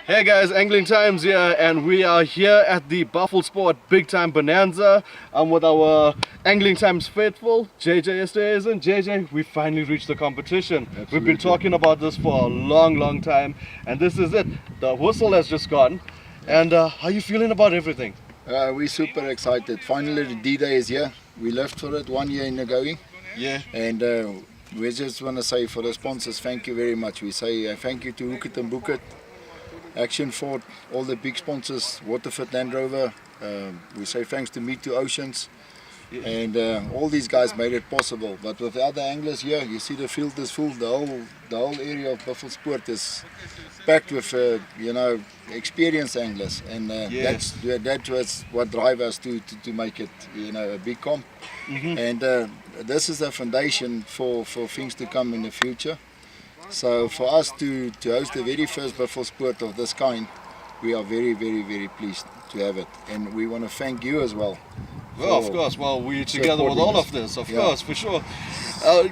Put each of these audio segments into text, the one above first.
Hey guys, Angling Times here, and we are here at the Buffelspoort Bigtime Bonanza. I'm with our Angling Times faithful, JJ Esterhazen. JJ, we finally reached the competition. Absolutely. We've been talking about this for a long time, and this is it. The whistle has just gone. And how are you feeling about everything? We're super excited. Finally the D-Day is here. We lived for it 1 year in the going. Yeah. And we just want to say for the sponsors, thank you very much. We say thank you to Hook It and Book It, Action Ford, all the big sponsors, Waterford, Land Rover. We say thanks to Mitri Oceans. Yeah. And all these guys made it possible. But with the other anglers here, you see the field is full. The whole area of Buffelspoort is packed with experienced anglers, and Yes. that was what drive us to make it a big comp. And this is a foundation for things to come in the future. So for us to host the very first Buffelspoort of this kind, we are very pleased to have it, and we want to thank you as well. Well, of course. Well, we're together with supporting all us. of this, of Yeah. course, for sure.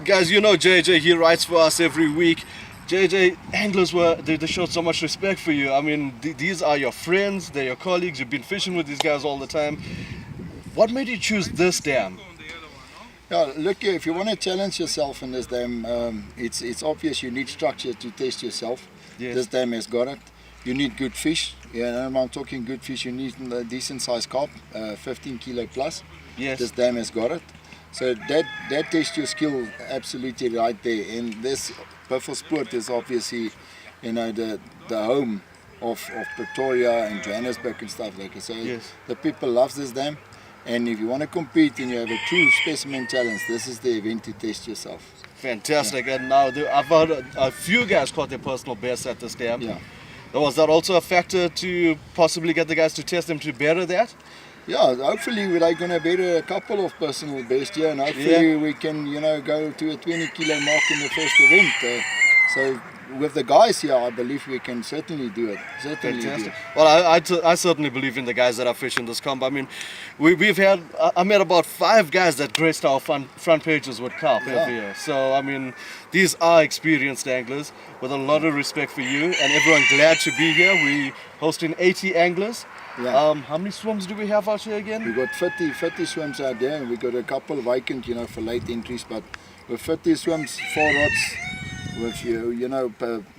Guys, you know JJ, he writes for us every week. JJ, anglers they showed so much respect for you. I mean, these are your friends, they're your colleagues, you've been fishing with these guys all the time. What made you choose this dam? Yeah, look, if you want to challenge yourself in this dam, it's obvious you need structure to test yourself. Yes. This dam has got it. You need good fish. Yeah, and I'm talking good fish. You need a decent sized carp, 15 kilo plus. Yes. This dam has got it. So that tests your skill absolutely right there. And this Buffelspoort is obviously, the home of Pretoria and Johannesburg and stuff like that. So Yes. the people love this dam. And if you want to compete and you have a true specimen challenge, this is the event to test yourself. Fantastic. And now I've heard a few guys caught their personal best at this dam. Yeah. Was that also a factor to possibly get the guys to test them to better that? Yeah, hopefully we're going to better a couple of personal best here, and hopefully we can, go to a 20 kilo mark in the first event. So with the guys here, I believe we can certainly do it. Fantastic. Well, I certainly believe in the guys that are fishing this comp. I mean, I met about 5 guys that graced our front pages with carp every year. So, I mean, these are experienced anglers with a lot of respect for you, and everyone glad to be here. We're hosting 80 anglers. Yeah. How many swims do we have out here again? We've got 50 swims out there, and we've got a couple vacant, for late entries, but with 50 swims, 4 rods, with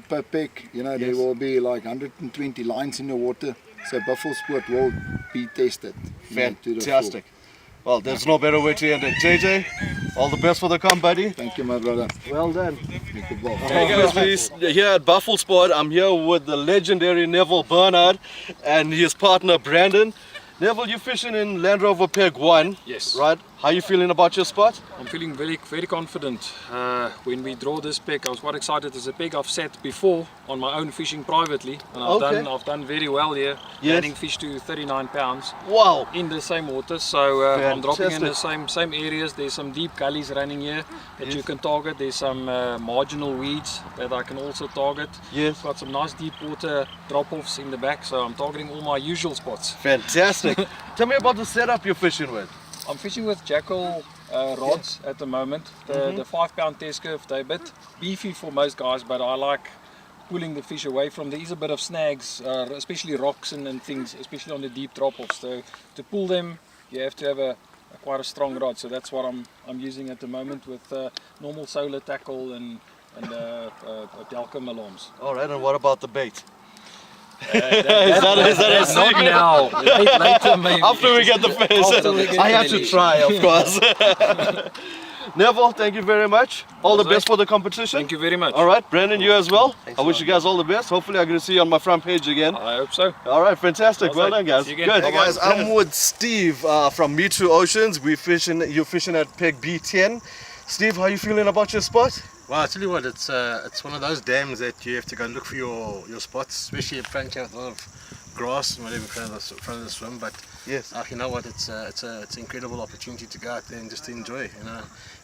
per peck, there Yes. will be like 120 lines in the water, so Buffelspoort will be tested. To the full. Fantastic. Well, there's no better way to end it. JJ, all the best for the comp, buddy. Thank you, my brother. Well done. Goodbye. Hey guys, we're here at Buffelspoort. I'm here with the legendary Neville Pernod and his partner Brandon. Neville, you're fishing in Land Rover Peg 1. Yes. Right? How are you feeling about your spot? I'm feeling very confident. When we draw this peg, I was quite excited. It's a peg I've set before on my own fishing privately, and I've done very well here, Yes. landing fish to 39 pounds Wow. in the same water. So I'm dropping in the Fantastic. same areas. There's some deep gullies running here that you can target. There's some marginal weeds that I can also target. Yes. Got some nice deep water drop-offs in the back, so I'm targeting all my usual spots. Fantastic. Tell me about the setup you're fishing with. I'm fishing with Jackal rods at the moment. The 5 pound test curve, they're a bit beefy for most guys, but I like pulling the fish away from. There is a bit of snags, especially rocks and things, especially on the deep drop-offs. So to pull them, you have to have quite a strong rod. So that's what I'm using at the moment with normal solar tackle and Delcom alarms. All right, and what about the bait? Is that a not secret? now. Later maybe. After we get the After we fish. get I the have to fish. try, of course. Neville, thank you very much. All the best for the competition. Thank you very much. All right, Brandon, you as well. I wish you guys all the best. Hopefully I'm going to see you on my front page again. I hope so. All right, fantastic. Well done, guys. See you Good. again. Hey guys, I'm with Steve from Mitri Oceans. You're fishing at Peg B10. Steve, how are you feeling about your spot? Well, I tell you what, it's one of those dams that you have to go and look for your spots, especially in front of a lot of grass and whatever in front of the swim. But Yes. you know what, it's an incredible opportunity to go out there and just to enjoy.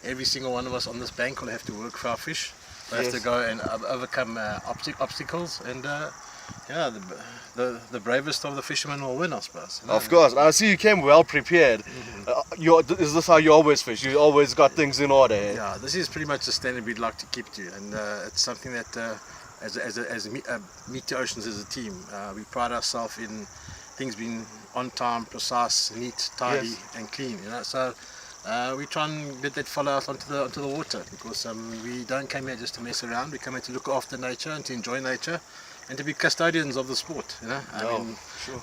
Every single one of us on this bank will have to work for our fish. We have to go and overcome obstacles, and the bravest of the fishermen will win, I suppose. Of course. I see you came well prepared. Is this how you always fish? You always got things in order? Eh? Yeah, this is pretty much the standard we'd like to keep to, and it's something that Mitri Oceans as a team, we pride ourselves in things being on time, precise, neat, tidy, and clean. So we try and let that follow out onto the water, because we don't come here just to mess around. We come here to look after nature and to enjoy nature, and to be custodians of the sport.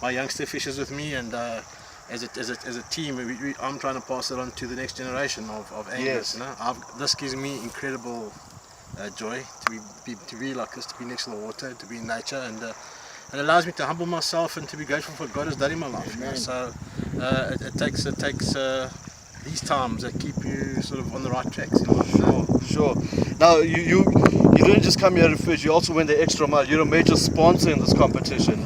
My youngster fishes with me, and as a team, I'm trying to pass it on to the next generation of anglers. This gives me incredible joy to be like this, to be next to the water, to be in nature, and it allows me to humble myself and to be grateful for what God has done in my life. So it takes these times that keep you sort of on the right tracks. Sure. Now you didn't just come here to fish. You also went the extra mile. You're a major sponsor in this competition.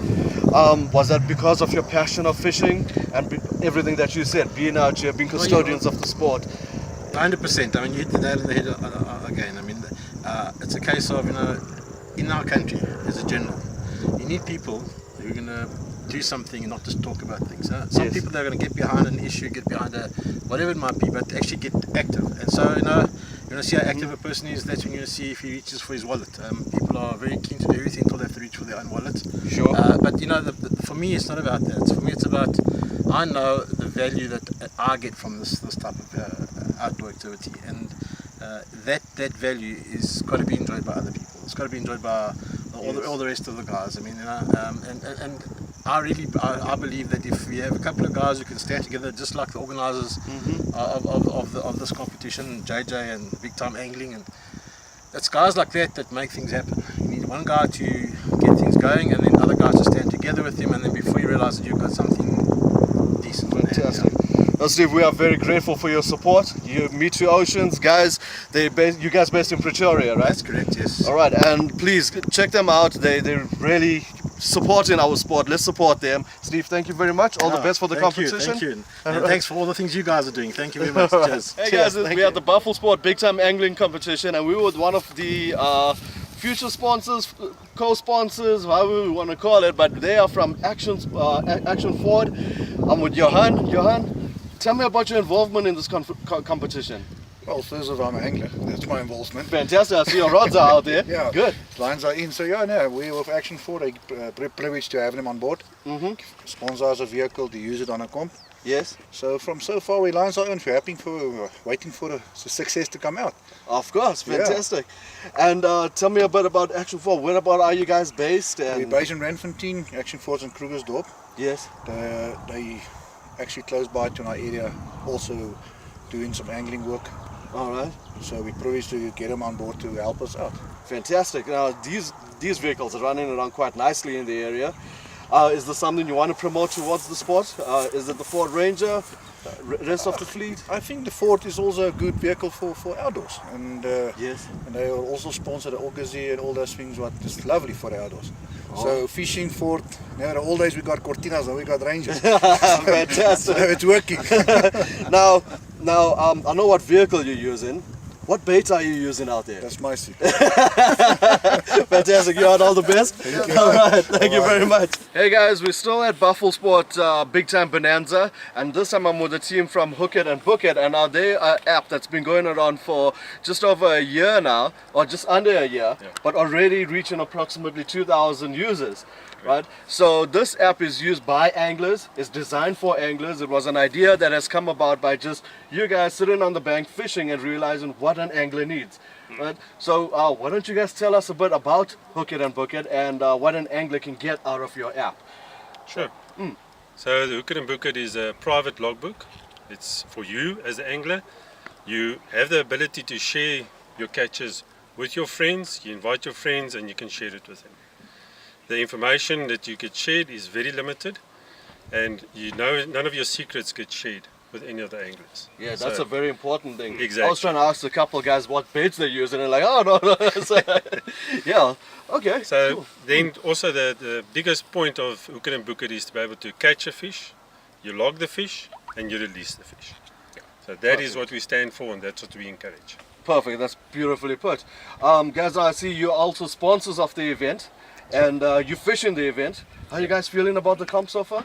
Was that because of your passion of fishing and everything that you said, being out here, being custodians of the sport? 100%. I mean, you hit the nail on the head again. I mean, it's a case of, in our country, as a general, you need people who are going to do something and not just talk about things. Some people that are going to get behind an issue, get behind whatever it might be, but actually get active. And so, you want to see how active a person is. That's when you're going to see if he reaches for his wallet. People are very keen to do everything until they have to reach for their own wallet. Sure. But for me, it's not about that. For me, it's about, I know the value that I get from this type of outdoor activity, and that value is got to be enjoyed by other people. It's got to be enjoyed by all the rest of the guys. I mean, and I believe that if we have a couple of guys who can stand together, just like the organisers of this competition, JJ and Bigtime Angling, and it's guys like that make things happen. You need one guy to get things going, and then other guys to stand together with him, and then before you realise that you've got something decent. Fantastic. Well, Steve, we are very grateful for your support. You Mitri Oceans, guys. You guys based in Pretoria, right? That's correct, yes. All right, and please check them out. They're really supporting our sport. Let's support them. Steve, thank you very much. All the best for the competition. Thank you. And thanks for all the things you guys are doing. Thank you very much. Cheers. Hey guys, we are at the Buffelspoort Big Time Angling Competition, and we were with one of the future sponsors, co-sponsors, however we want to call it, but they are from Action Forward. I'm with Johan. Tell me about your involvement in this competition. Well, first of all, I'm an angler. That's my involvement. Fantastic. I see your rods are out there. Yeah. Good. Lines are in. So we with Action Forward, privileged to have them on board. Sponsor us a vehicle to use it on a comp. Yes. So so far, we lines are in. We're waiting for the success to come out. Of course. Fantastic. And tell me a bit about Action Forward. Where about are you guys based? We're based in Randfontein. Action Forward's in Krugersdorp. Yes. They actually close by to our area, also doing some angling work. All right. So we're privileged to get them on board to help us out. Fantastic. Now these vehicles are running around quite nicely in the area. Is this something you want to promote towards the sport? Is it the Ford Ranger, rest of the fleet? I think the Ford is also a good vehicle for outdoors, and yes, and they will also sponsor the Orgazy and all those things. What is lovely for the outdoors. So fishing Ford. Now the old days we got Cortinas, now we got Rangers. Fantastic. So it's working. now I know what vehicle you're using. What bait are you using out there? That's my secret. Fantastic, you had all the best. Thank you. All right, thank you very much. Hey guys, we're still at Buffelspoort Big Time Bonanza, and this time I'm with a team from Hook It and Book It, and now they are an app that's been going around for just over a year now, or just under a year, but already reaching approximately 2,000 users. Right, so this app is used by anglers. It's designed for anglers. It was an idea that has come about by just you guys sitting on the bank fishing and realizing what an angler needs. Right, so why don't you guys tell us a bit about Hook It and Book It and what an angler can get out of your app? Sure. So the Hook It and Book It is a private logbook. It's for you as an angler. You have the ability to share your catches with your friends. You invite your friends and you can share it with them. The information that you get shared is very limited, and none of your secrets get shared with any of the anglers. Yeah, that's a very important thing. Exactly. I was trying to ask a couple of guys what baits they're using, and they're like, oh no. So, yeah, okay. So cool. then also the biggest point of Hook It and Book It is to be able to catch a fish, you log the fish, and you release the fish. So that is what we stand for, and that's what we encourage. Perfect, that's beautifully put. Guys, I see you're also sponsors of the event. And you fish in the event. How are you guys feeling about the comp so far?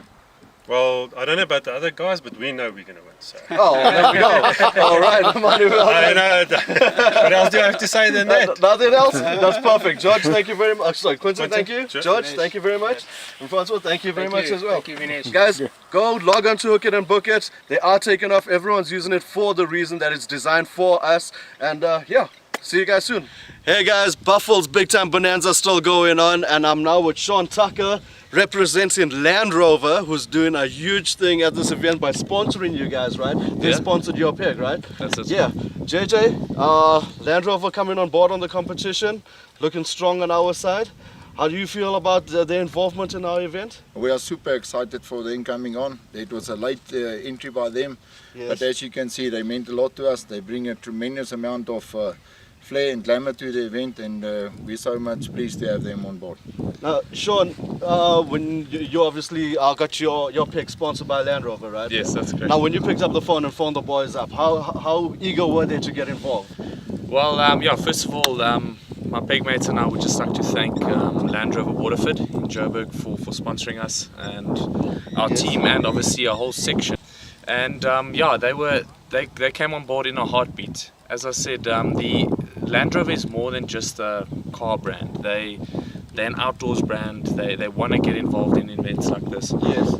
Well, I don't know about the other guys, but we know we're going to win. So. Oh, there we go. All right, Emmanuel. I know. What else do I have to say than that? Nothing else? That's perfect. George, thank you very much. Sorry, Quinton, thank you. Sure. George, thank you very much. And Francois, thank you very much as well. Thank you, Vinesh. Guys, go log on to Hook It and Book It. They are taking off. Everyone's using it for the reason that it's designed for us. And yeah, see you guys soon. Hey guys, Buffels Big Time Bonanza still going on, and I'm now with Sean Tucker, representing Land Rover, who's doing a huge thing at this event by sponsoring you guys, right? They sponsored your pig, right? That's it. Yeah. JJ, Land Rover coming on board on the competition, looking strong on our side. How do you feel about their involvement in our event? We are super excited for them coming on. It was a late entry by them, but as you can see, they meant a lot to us. They bring a tremendous amount of flair and glamour to the event, and we're so much pleased to have them on board. Now, Sean, when you obviously got your pick sponsored by Land Rover, right? Yes, that's correct. Now, when you picked up the phone and phoned the boys up, how eager were they to get involved? Well, yeah, first of all, my peg mates and I would just like to thank Land Rover Waterford in Joburg for sponsoring us and our team, and obviously our whole section. And yeah, they came on board in a heartbeat. As I said, the Land Rover is more than just a car brand. They're an outdoors brand. They want to get involved in events like this. Yes.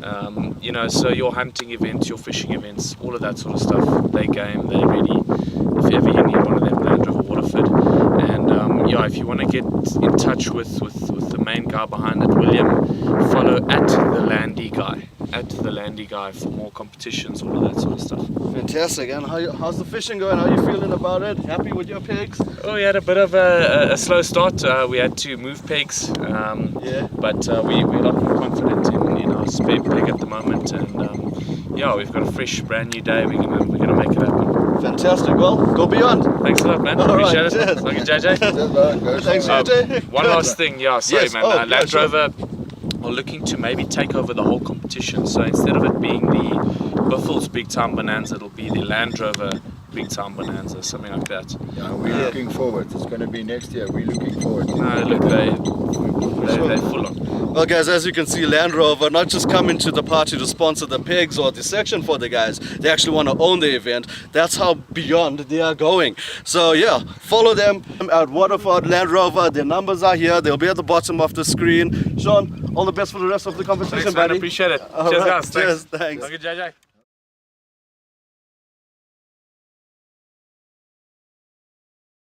You know, so your hunting events, your fishing events, all of that sort of stuff. They game, they're ready. If ever you need one of them, Land Rover Waterford. And yeah, if you want to get in touch with the main guy behind it, William, follow at the Landy Guy for more competitions, all of that sort of stuff. Fantastic. And how's the fishing going? How are you feeling about it? Happy with your pigs? Oh, we had a bit of a slow start. We had to move pegs, but we're a lot more confident in our spare peg at the moment. And yeah, we've got a fresh, brand new day. We're gonna make it happen. Fantastic. Well, go beyond. Thanks a lot, man. All right, Appreciate it. cheers. Thank you, JJ. Thanks, JJ. One last thing, yeah, sorry, Yes. man. Oh, yeah, Land sure. Rover are looking to maybe take over the whole competition. So instead of it being the Buffels Big Time Bonanza, it'll be the Land Rover Big Time Bonanza, something like that. Yeah, we're looking forward. It's going to be next year. We're looking forward. No, look, they're full on. Well, guys, as you can see, Land Rover not just coming to the party to sponsor the pigs or the section for the guys. They actually want to own the event. That's how beyond they are going. So yeah, follow them at Waterford Land Rover. Their numbers are here. They'll be at the bottom of the screen. Sean, all the best for the rest of the competition, Thanks, man. buddy. Appreciate it. All Cheers, right, guys. cheers, Thanks. thanks. Thank you, JJ.